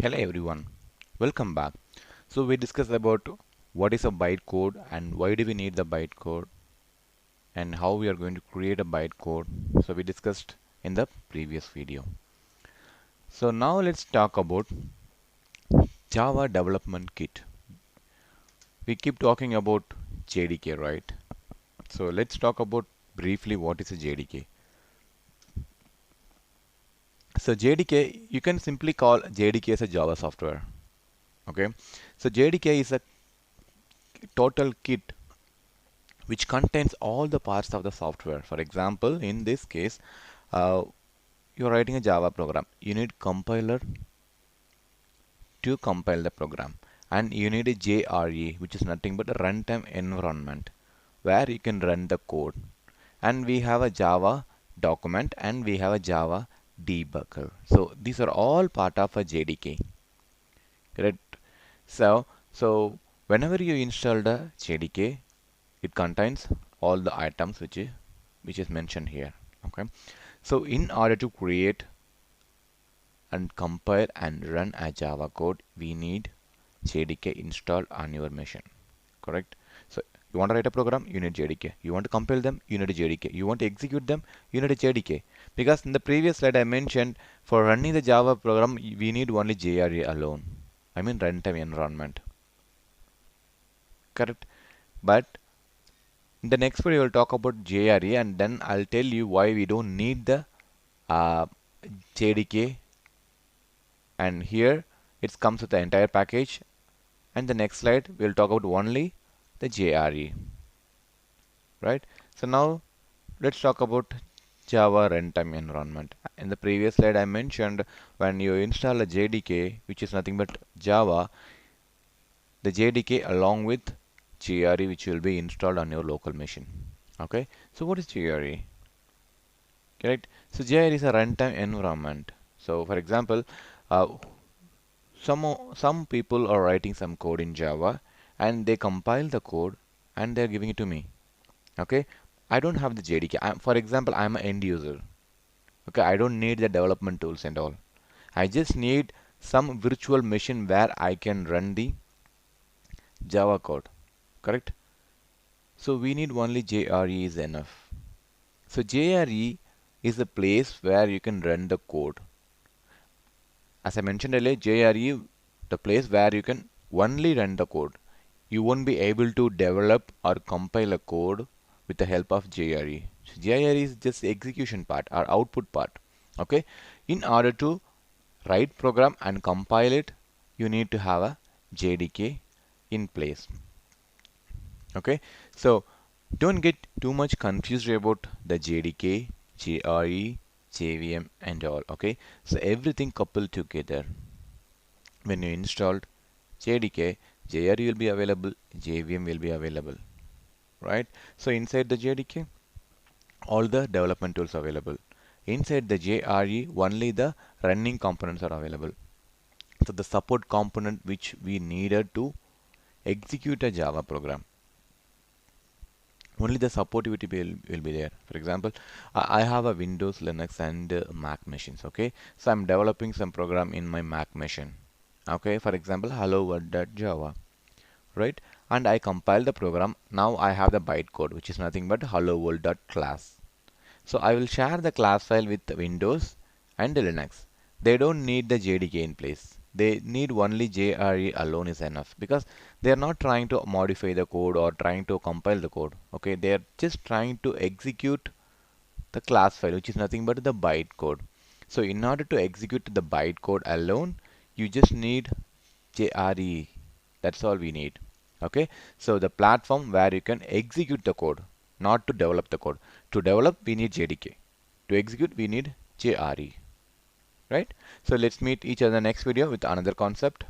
Hello everyone, welcome back. So we discussed about what is a bytecode and why do we need the bytecode and how we are going to create a bytecode. So we discussed in the previous video. So now let's talk about Java Development Kit. We keep talking about JDK, right? So let's talk about briefly what is a JDK. So JDK, you can simply call JDK as a Java software. Okay. So JDK is a total kit which contains all the parts of the software. For example, in this case, uh, you're writing a Java program. You need compiler to compile the program, and you need a JRE, which is nothing but a runtime environment where you can run the code. And we have a Java document and we have a Java debugger. So these are all part of a JDK. Correct? So whenever you install the JDK, it contains all the items which is mentioned here. Okay. So in order to create and compile and run a Java code, we need JDK installed on your machine. Correct? So you want to write a program, you need JDK. You want to compile them, you need a JDK. You want to execute them, you need a JDK. Because in the previous slide I mentioned for running the Java program, we need only JRE alone. I mean runtime environment. Correct? But in the next video, we'll talk about JRE and then I'll tell you why we don't need the uh, JDK. And here it comes with the entire package. And the next slide, we'll talk about only the JRE. Right? So now let's talk about Java runtime environment. In the previous slide, I mentioned when you install a JDK, which is nothing but Java, the JDK along with JRE, which will be installed on your local machine. Okay, so what is JRE? Correct. So JRE is a runtime environment. So for example, uh, some people are writing some code in Java and they compile the code and they're giving it to me. Okay, I don't have the JDK. For example, I'm an end user. Okay, I don't need the development tools and all. I just need some virtual machine where I can run the Java code. Correct. So we need only JRE is enough. So JRE is the place where you can run the code. As I mentioned earlier, JRE, the place where you can only run the code. You won't be able to develop or compile a code with the help of JRE. So JRE is just the execution part or output part. Okay. In order to write program and compile it, you need to have a JDK in place. Okay. So don't get too much confused about the JDK, JRE, JVM and all. Okay. So everything coupled together. When you installed JDK, JRE will be available, JVM will be available, right? So inside the JDK, all the development tools are available. Inside the JRE, only the running components are available. So the support component which we needed to execute a Java program, only the supportivity will be there. For example, I have a Windows, Linux and Mac machines. Okay, so I'm developing some program in my Mac machine. Okay, for example, hello world.java, right? And I compile the program. Now I have the bytecode, which is nothing but hello world.class. So I will share the class file with Windows and Linux. They don't need the JDK in place. They need only JRE alone is enough because they are not trying to modify the code or trying to compile the code. Okay, they are just trying to execute the class file, which is nothing but the bytecode. So in order to execute the bytecode alone, you just need JRE. That's all we need. Okay, so the platform where you can execute the code, not to develop the code. To develop, we need JDK. To execute, we need JRE. Right? So let's meet each other next video with another concept.